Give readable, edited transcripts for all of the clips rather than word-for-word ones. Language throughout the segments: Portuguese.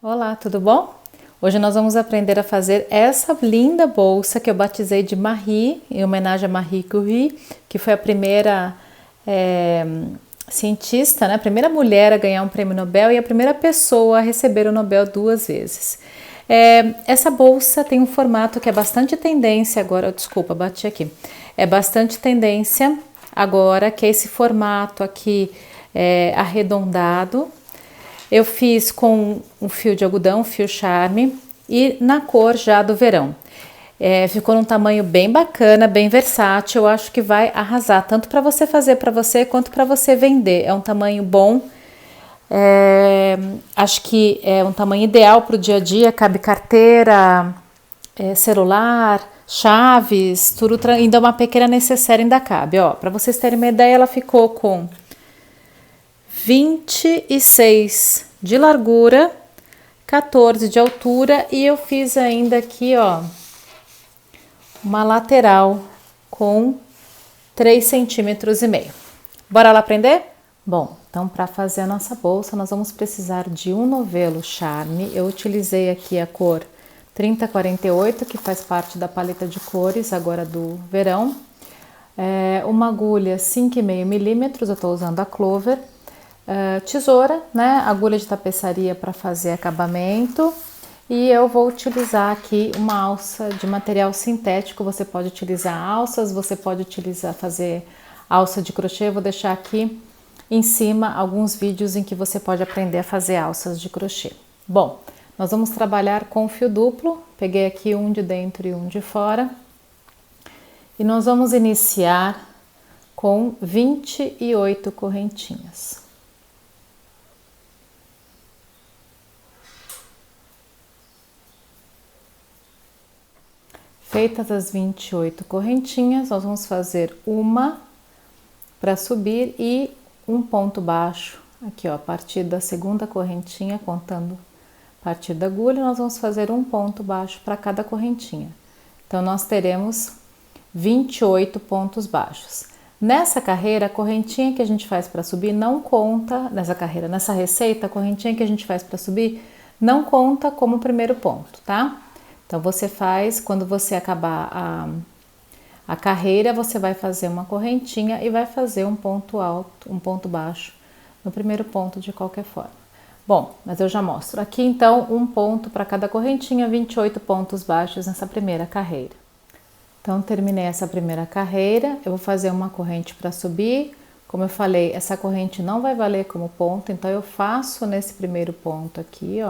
Olá, tudo bom? Hoje nós vamos aprender a fazer essa linda bolsa que eu batizei de Marie, em homenagem a Marie Curie, que foi a primeira cientista, né? A primeira mulher a ganhar um prêmio Nobel e a primeira pessoa a receber o Nobel 2 vezes. Essa bolsa tem um formato que é bastante tendência agora, desculpa, bati aqui. É bastante tendência agora, que é esse formato aqui arredondado. Eu fiz com um fio de algodão, um fio charme, e na cor já do verão. Ficou num tamanho bem bacana, bem versátil. Eu acho que vai arrasar, tanto para você fazer para você, quanto para você vender. É um tamanho bom. Acho que é um tamanho ideal para o dia a dia. Cabe carteira, celular, chaves, tudo. Ainda uma pequena necessaire ainda cabe. Para vocês terem uma ideia, ela ficou com 26 de largura, 14 de altura, e eu fiz ainda aqui, uma lateral com 3,5 centímetros. Bora lá aprender? Bom, então para fazer a nossa bolsa, nós vamos precisar de um novelo charme. Eu utilizei aqui a cor 3048, que faz parte da paleta de cores agora do verão. Uma agulha 5,5 milímetros, eu estou usando a Clover. Tesoura, né? Agulha de tapeçaria para fazer acabamento, e eu vou utilizar aqui uma alça de material sintético. Você pode utilizar alças, você pode fazer alça de crochê. Eu vou deixar aqui em cima alguns vídeos em que você pode aprender a fazer alças de crochê. Bom, nós vamos trabalhar com fio duplo. Peguei aqui um de dentro e um de fora, e nós vamos iniciar com 28 correntinhas. Feitas as 28 correntinhas, nós vamos fazer uma para subir e um ponto baixo aqui, a partir da segunda correntinha, contando a partir da agulha, nós vamos fazer um ponto baixo para cada correntinha. Então, nós teremos 28 pontos baixos. Nessa carreira, a correntinha que a gente faz para subir não conta, nessa receita, a correntinha que a gente faz para subir não conta como primeiro ponto, tá? Então, você faz, quando você acabar a carreira, você vai fazer uma correntinha e vai fazer um ponto alto, um ponto baixo no primeiro ponto de qualquer forma. Bom, mas eu já mostro. Aqui, então, um ponto para cada correntinha, 28 pontos baixos nessa primeira carreira. Então, terminei essa primeira carreira, eu vou fazer uma corrente para subir. Como eu falei, essa corrente não vai valer como ponto, então eu faço nesse primeiro ponto aqui,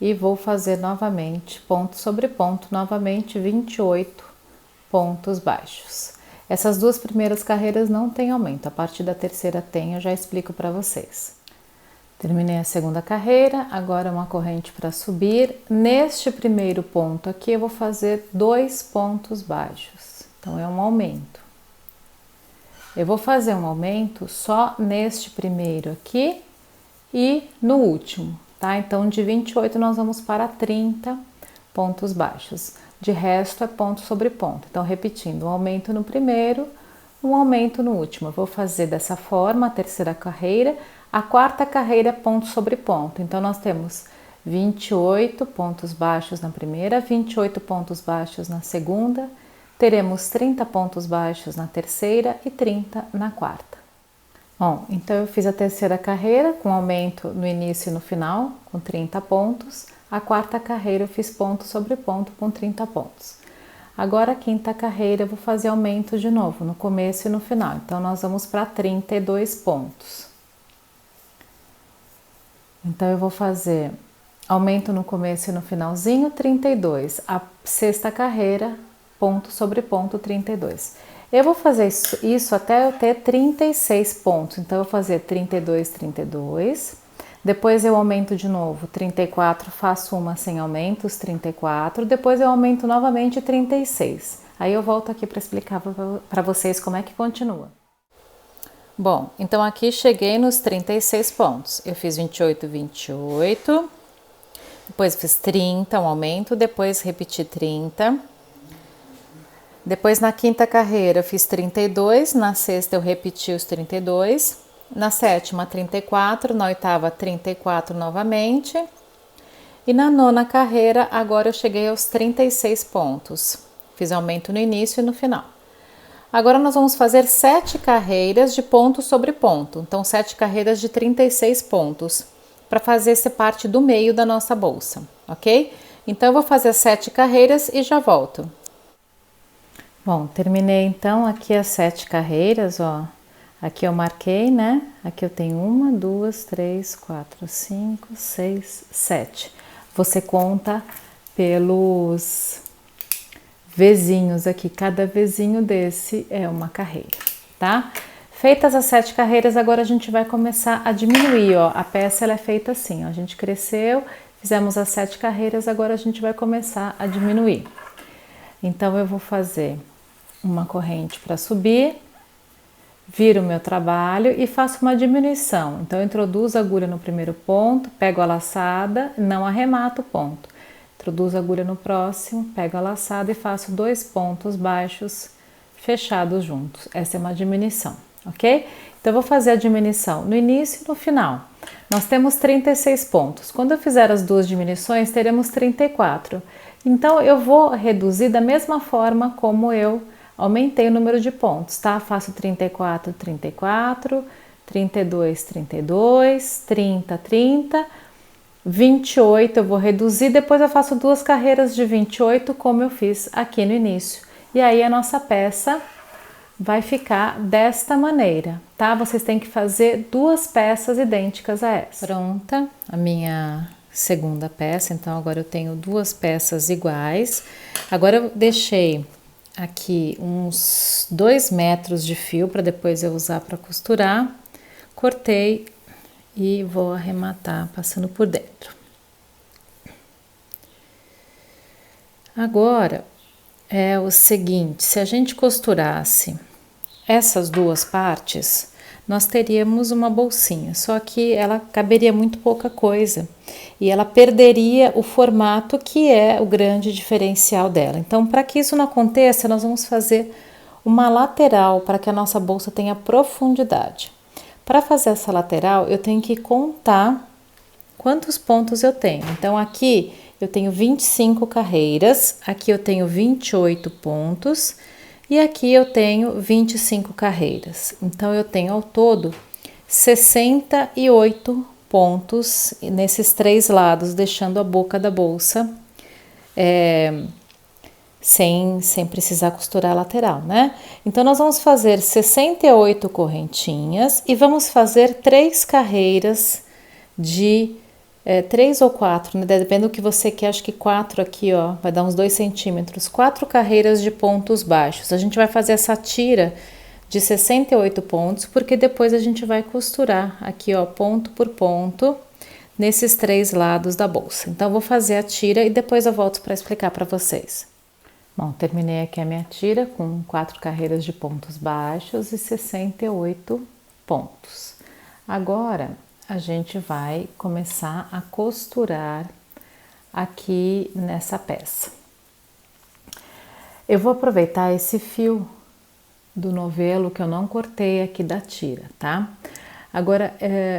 e vou fazer novamente, ponto sobre ponto, novamente 28 pontos baixos. Essas duas primeiras carreiras não tem aumento, a partir da terceira tem, eu já explico para vocês. Terminei a segunda carreira, agora uma corrente para subir. Neste primeiro ponto aqui eu vou fazer 2 pontos baixos, então é um aumento. Eu vou fazer um aumento só neste primeiro aqui e no último. Tá? Então, de 28 nós vamos para 30 pontos baixos. De resto é ponto sobre ponto. Então, repetindo, um aumento no primeiro, um aumento no último. Eu vou fazer dessa forma a terceira carreira. A quarta carreira é ponto sobre ponto. Então, nós temos 28 pontos baixos na primeira, 28 pontos baixos na segunda, teremos 30 pontos baixos na terceira e 30 na quarta. Bom, então eu fiz a terceira carreira com aumento no início e no final, com 30 pontos. A quarta carreira eu fiz ponto sobre ponto com 30 pontos. Agora a quinta carreira eu vou fazer aumento de novo, no começo e no final. Então nós vamos para 32 pontos. Então eu vou fazer aumento no começo e no finalzinho, 32. A sexta carreira, ponto sobre ponto, 32. Eu vou fazer isso até eu ter 36 pontos. Então, eu vou fazer 32, 32. Depois eu aumento de novo, 34, faço uma sem aumentos, 34. Depois eu aumento novamente 36. Aí eu volto aqui para explicar para vocês como é que continua. Bom, então aqui cheguei nos 36 pontos. Eu fiz 28, 28. Depois fiz 30, um aumento. Depois repeti 30. Depois na quinta carreira eu fiz 32, na sexta eu repeti os 32, na sétima 34, na oitava 34 novamente. E na nona carreira, agora eu cheguei aos 36 pontos. Fiz aumento no início e no final. Agora nós vamos fazer 7 carreiras de ponto sobre ponto. Então, 7 carreiras de 36 pontos, para fazer essa parte do meio da nossa bolsa, ok? Então, eu vou fazer 7 carreiras e já volto. Bom, terminei então aqui as 7 carreiras, ó. Aqui eu marquei, né? Aqui eu tenho 1, 2, 3, 4, 5, 6, 7. Você conta pelos vezinhos aqui, cada vezinho desse é uma carreira, tá? Feitas as 7 carreiras, agora a gente vai começar a diminuir, ó. A peça ela é feita assim, ó. A gente cresceu, fizemos as 7 carreiras, agora a gente vai começar a diminuir. Então, eu vou fazer uma corrente para subir, viro o meu trabalho e faço uma diminuição. Então, eu introduzo a agulha no primeiro ponto, pego a laçada, não arremato o ponto. Introduzo a agulha no próximo, pego a laçada e faço 2 pontos baixos fechados juntos. Essa é uma diminuição, ok? Então, eu vou fazer a diminuição no início e no final. Nós temos 36 pontos. Quando eu fizer as 2 diminuições, teremos 34. Então, eu vou reduzir da mesma forma como eu aumentei o número de pontos, tá? Faço 34, 34, 32, 32, 30, 30, 28 eu vou reduzir, depois eu faço 2 carreiras de 28, como eu fiz aqui no início. E aí a nossa peça vai ficar desta maneira, tá? Vocês têm que fazer 2 peças idênticas a essa. Pronta a minha segunda peça, então agora eu tenho 2 peças iguais. Agora eu deixei aqui uns 2 metros de fio para depois eu usar para costurar. Cortei e vou arrematar passando por dentro. Agora é o seguinte, se a gente costurasse essas 2 partes, nós teríamos uma bolsinha, só que ela caberia muito pouca coisa e ela perderia o formato que é o grande diferencial dela. Então, para que isso não aconteça, nós vamos fazer uma lateral para que a nossa bolsa tenha profundidade. Para fazer essa lateral, eu tenho que contar quantos pontos eu tenho. Então, aqui eu tenho 25 carreiras, aqui eu tenho 28 pontos e aqui eu tenho 25 carreiras. Então, eu tenho ao todo 68 pontos nesses 3 lados, deixando a boca da bolsa sem precisar costurar a lateral, né? Então, nós vamos fazer 68 correntinhas e vamos fazer 3 carreiras de 3 ou 4, né? Depende do que você quer, acho que 4 aqui, ó, vai dar uns 2 centímetros. 4 carreiras de pontos baixos. A gente vai fazer essa tira de 68 pontos, porque depois a gente vai costurar aqui, ó, ponto por ponto, nesses 3 lados da bolsa. Então, eu vou fazer a tira e depois eu volto para explicar para vocês. Bom, terminei aqui a minha tira com 4 carreiras de pontos baixos e 68 pontos. Agora, a gente vai começar a costurar aqui nessa peça. Eu vou aproveitar esse fio do novelo que eu não cortei aqui da tira, tá? Agora,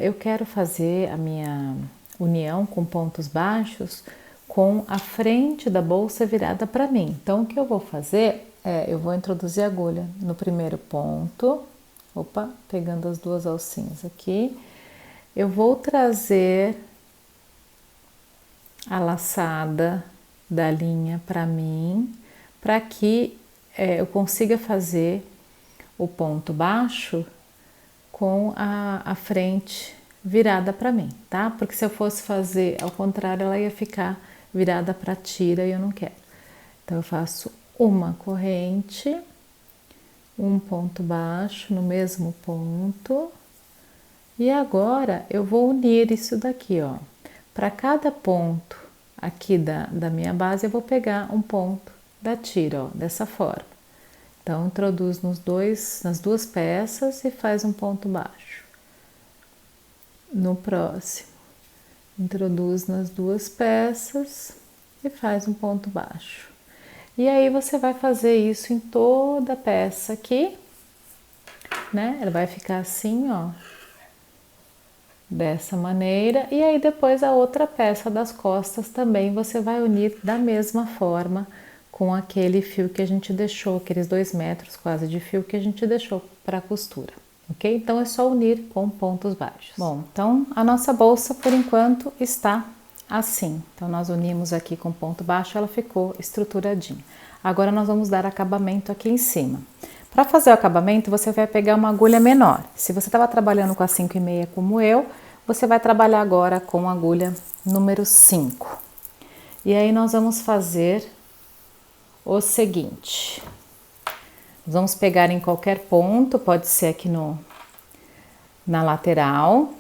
eu quero fazer a minha união com pontos baixos com a frente da bolsa virada para mim. Então, o que eu vou fazer eu vou introduzir a agulha no primeiro ponto, opa, pegando as 2 alcinhas aqui. Eu vou trazer a laçada da linha para mim, para que eu consiga fazer o ponto baixo com a frente virada para mim, tá? Porque se eu fosse fazer ao contrário, ela ia ficar virada para a tira e eu não quero. Então, eu faço uma corrente, um ponto baixo no mesmo ponto. E agora, eu vou unir isso daqui, ó. Para cada ponto aqui da minha base, eu vou pegar um ponto da tira, ó, dessa forma. Então, introduz nas 2 peças e faz um ponto baixo. No próximo, introduz nas 2 peças e faz um ponto baixo. E aí, você vai fazer isso em toda a peça aqui, né? Ela vai ficar assim, ó. dessa maneira, e aí depois a outra peça das costas também você vai unir da mesma forma com aquele fio que a gente deixou, aqueles 2 metros quase de fio que a gente deixou para costura, ok? Então é só unir com pontos baixos. Bom, então a nossa bolsa por enquanto está assim. Então nós unimos aqui com ponto baixo, ela ficou estruturadinha. Agora nós vamos dar acabamento aqui em cima. Para fazer o acabamento, você vai pegar uma agulha menor. Se você estava trabalhando com a 5,5 como eu, você vai trabalhar agora com a agulha número 5. E aí nós vamos fazer o seguinte. Nós vamos pegar em qualquer ponto, pode ser aqui na lateral.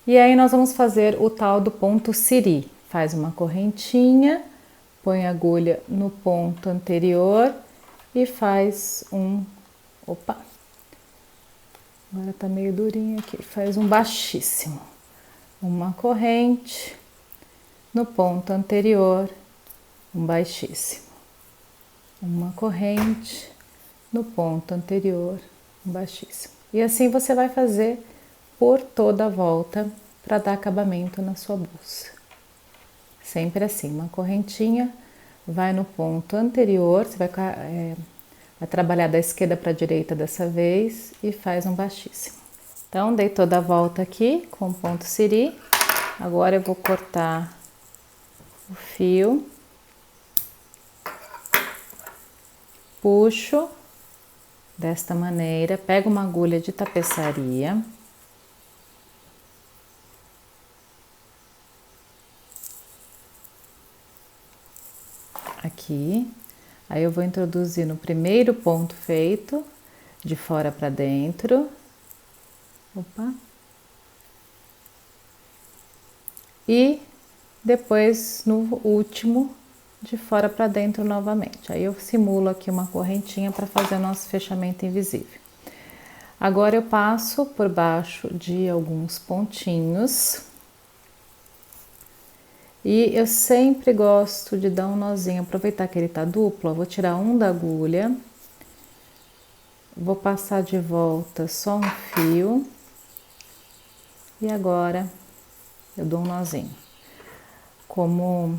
E aí nós vamos fazer o tal do ponto siri. Faz uma correntinha, põe a agulha no ponto anterior e faz um... Opa! Agora tá meio durinho aqui. Faz um baixíssimo. Uma corrente no ponto anterior, um baixíssimo. Uma corrente no ponto anterior, um baixíssimo. E assim você vai fazer por toda a volta para dar acabamento na sua bolsa. Sempre assim, uma correntinha, vai no ponto anterior, você vai trabalhar da esquerda para a direita dessa vez e faz um baixíssimo. Então, dei toda a volta aqui com o ponto siri. Agora eu vou cortar o fio. Puxo desta maneira, pego uma agulha de tapeçaria. Aqui. Aí eu vou introduzir no primeiro ponto feito, de fora para dentro. Opa. E depois no último, de fora para dentro novamente. Aí eu simulo aqui uma correntinha para fazer o nosso fechamento invisível. Agora eu passo por baixo de alguns pontinhos. E eu sempre gosto de dar um nozinho, aproveitar que ele tá duplo, eu vou tirar um da agulha. Vou passar de volta só um fio. E agora eu dou um nozinho. Como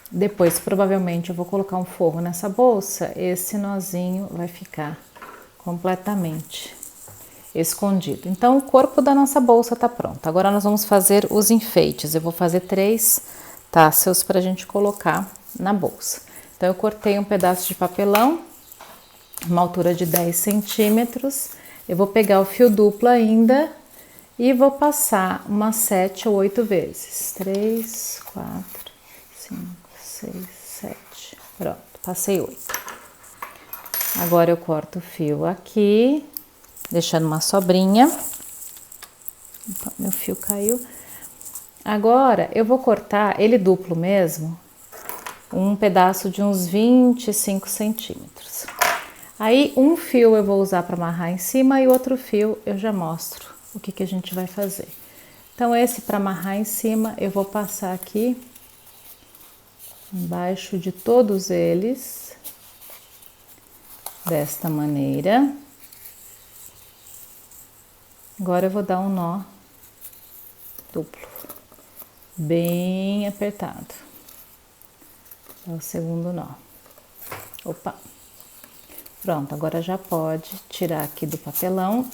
depois provavelmente eu vou colocar um forro nessa bolsa, esse nozinho vai ficar completamente escondido. Então o corpo da nossa bolsa tá pronto. Agora nós vamos fazer os enfeites. Eu vou fazer 3 tassels para a gente colocar na bolsa. Então eu cortei um pedaço de papelão, uma altura de 10 centímetros. Eu vou pegar o fio duplo ainda e vou passar umas 7 ou 8 vezes. 3, 4, 5, 6, 7. Pronto, passei 8. Agora eu corto o fio aqui, deixando uma sobrinha. Opa, meu fio caiu. Agora eu vou cortar ele duplo mesmo, um pedaço de uns 25 centímetros. Aí um fio eu vou usar para amarrar em cima e outro fio eu já mostro o que a gente vai fazer. Então esse para amarrar em cima eu vou passar aqui embaixo de todos eles, desta maneira. Agora eu vou dar um nó duplo, bem apertado. É o segundo nó. Opa! Pronto, agora já pode tirar aqui do papelão.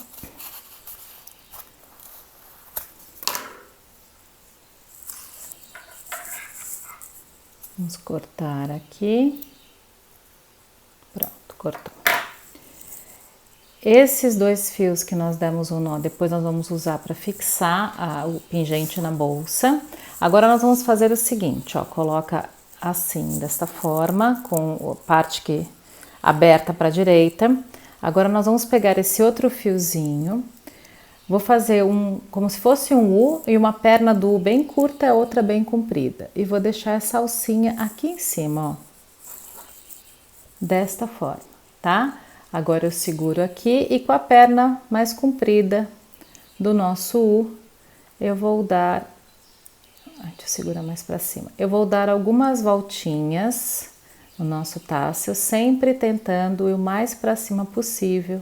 Vamos cortar aqui. Pronto, cortou. Esses 2 fios que nós demos um nó, depois nós vamos usar para fixar o pingente na bolsa. Agora nós vamos fazer o seguinte, ó, coloca assim, desta forma, com a parte que aberta para a direita. Agora nós vamos pegar esse outro fiozinho, vou fazer como se fosse um U e uma perna do U bem curta e a outra bem comprida. E vou deixar essa alcinha aqui em cima, ó, desta forma, tá? Agora eu seguro aqui e com a perna mais comprida do nosso U, eu vou dar... Deixa eu segurar mais para cima. Eu vou dar algumas voltinhas no nosso tassel, sempre tentando ir o mais para cima possível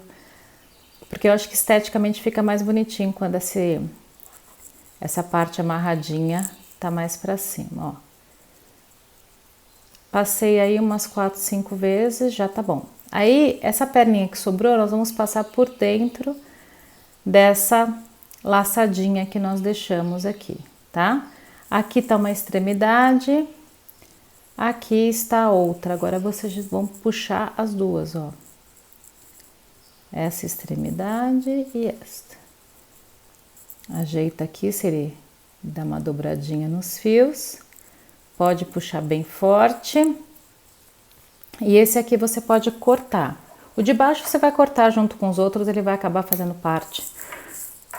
Porque eu acho que esteticamente fica mais bonitinho quando essa parte amarradinha tá mais pra cima, ó. Passei aí umas 4, 5 vezes, já tá bom. Aí, essa perninha que sobrou, nós vamos passar por dentro dessa laçadinha que nós deixamos aqui, tá? Aqui tá uma extremidade, aqui está outra. Agora, vocês vão puxar as duas, ó. Essa extremidade e esta. Ajeita aqui, seria dar uma dobradinha nos fios. Pode puxar bem forte. E esse aqui você pode cortar. O de baixo você vai cortar junto com os outros, ele vai acabar fazendo parte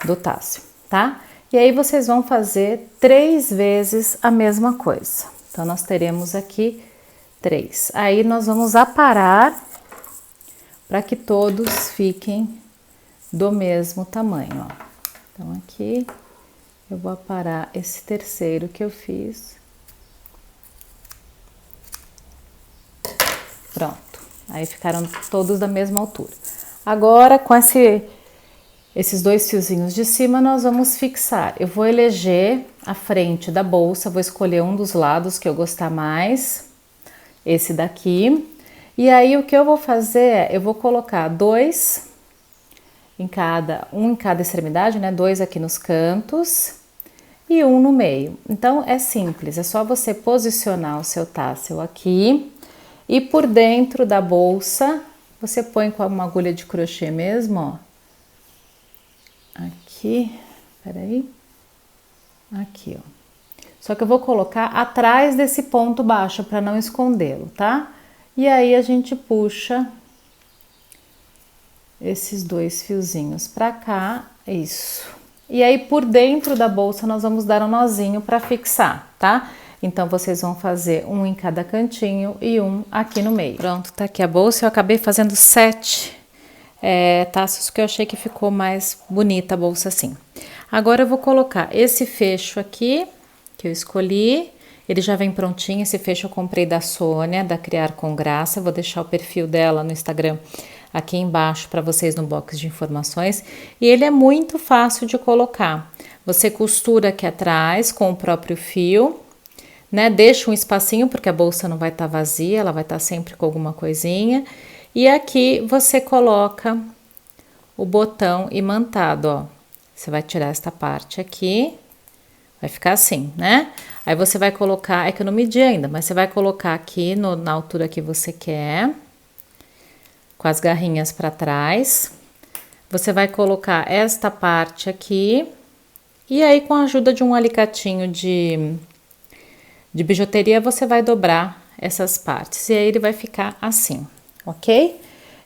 do tassel, tá? E aí vocês vão fazer 3 vezes a mesma coisa. Então, nós teremos aqui 3. Aí, nós vamos aparar para que todos fiquem do mesmo tamanho, ó. Então, aqui eu vou aparar esse terceiro que eu fiz. Pronto. Aí ficaram todos da mesma altura. Agora, com esses 2 fiozinhos de cima, nós vamos fixar. Eu vou eleger a frente da bolsa, vou escolher um dos lados que eu gostar mais, esse daqui. E aí, o que eu vou fazer é, eu vou colocar 2 um em cada extremidade, né? 2 aqui nos cantos e um no meio. Então, é simples, é só você posicionar o seu tassel aqui. E por dentro da bolsa, você põe com uma agulha de crochê mesmo, ó. Aqui, peraí. Aqui, ó. Só que eu vou colocar atrás desse ponto baixo para não escondê-lo, tá? E aí, a gente puxa esses 2 fiozinhos pra cá, isso. E aí, por dentro da bolsa, nós vamos dar um nozinho para fixar, tá? Então, vocês vão fazer um em cada cantinho e um aqui no meio. Pronto, tá aqui a bolsa. Eu acabei fazendo 7 taços, que eu achei que ficou mais bonita a bolsa assim. Agora, eu vou colocar esse fecho aqui, que eu escolhi. Ele já vem prontinho. Esse fecho eu comprei da Sônia, da Criar com Graça. Eu vou deixar o perfil dela no Instagram aqui embaixo para vocês no box de informações. E ele é muito fácil de colocar. Você costura aqui atrás com o próprio fio, né? Deixa um espacinho porque a bolsa não vai estar vazia, ela vai estar sempre com alguma coisinha. E aqui você coloca o botão imantado, ó. Você vai tirar esta parte aqui, vai ficar assim, né? Aí você vai colocar, é que eu não medi ainda, mas você vai colocar aqui na altura que você quer, com as garrinhas para trás. Você vai colocar esta parte aqui, e aí com a ajuda de um alicatinho de bijuteria, você vai dobrar essas partes. E aí ele vai ficar assim, ok?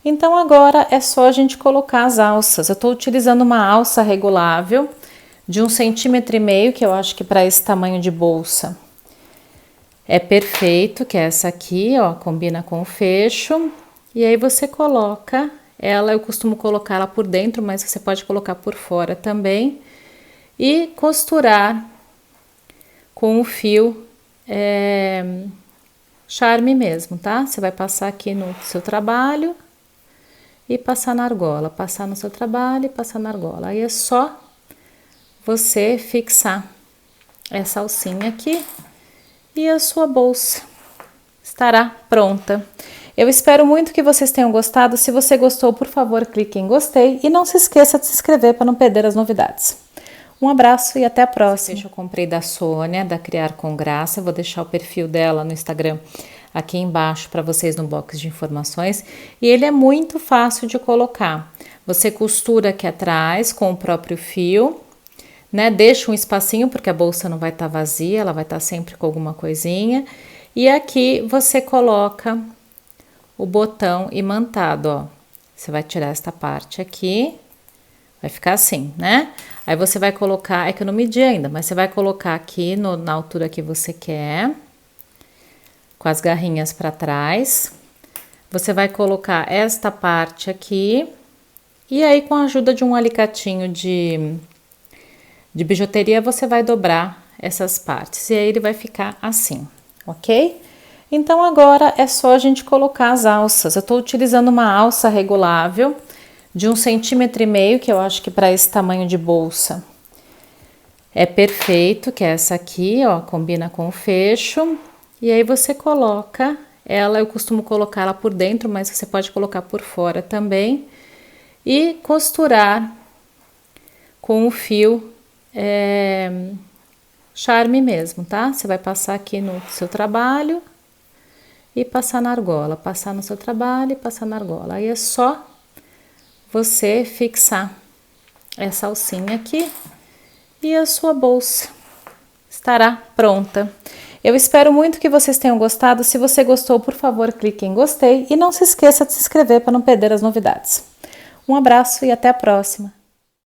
Então, agora é só a gente colocar as alças. Eu tô utilizando uma alça regulável de 1,5 cm, que eu acho que para esse tamanho de bolsa é perfeito, que é essa aqui, ó, combina com o fecho. E aí você coloca ela, eu costumo colocar ela por dentro, mas você pode colocar por fora também. E costurar com o fio charme mesmo, tá? Você vai passar aqui no seu trabalho e passar na argola, passar no seu trabalho e passar na argola. Aí é só você fixar essa alcinha aqui e a sua bolsa estará pronta. Eu espero muito que vocês tenham gostado. Se você gostou, por favor, clique em gostei e não se esqueça de se inscrever para não perder as novidades. Um abraço e até a próxima. Esse eu comprei da Sônia, da Criar com Graça. Eu vou deixar o perfil dela no Instagram aqui embaixo para vocês no box de informações. E ele é muito fácil de colocar. Você costura aqui atrás com o próprio fio, né? Deixa um espacinho porque a bolsa não vai estar vazia, ela vai estar sempre com alguma coisinha. E aqui você coloca o botão imantado, ó. Você vai tirar esta parte aqui, vai ficar assim, né? Aí você vai colocar, é que eu não medi ainda, mas você vai colocar aqui na altura que você quer, com as garrinhas para trás. Você vai colocar esta parte aqui, e aí com a ajuda de um alicatinho de bijuteria, você vai dobrar essas partes. E aí ele vai ficar assim, ok? Então, agora é só a gente colocar as alças. Eu tô utilizando uma alça regulável de 1,5 cm, que eu acho que para esse tamanho de bolsa é perfeito, que é essa aqui, ó, combina com o fecho. E aí você coloca ela, eu costumo colocar ela por dentro, mas você pode colocar por fora também. E costurar com o fio charme mesmo, tá? Você vai passar aqui no seu trabalho e passar na argola, passar no seu trabalho e passar na argola. Aí é só você fixar essa alcinha aqui e a sua bolsa estará pronta. Eu espero muito que vocês tenham gostado. Se você gostou, por favor, clique em gostei e não se esqueça de se inscrever para não perder as novidades. Um abraço e até a próxima!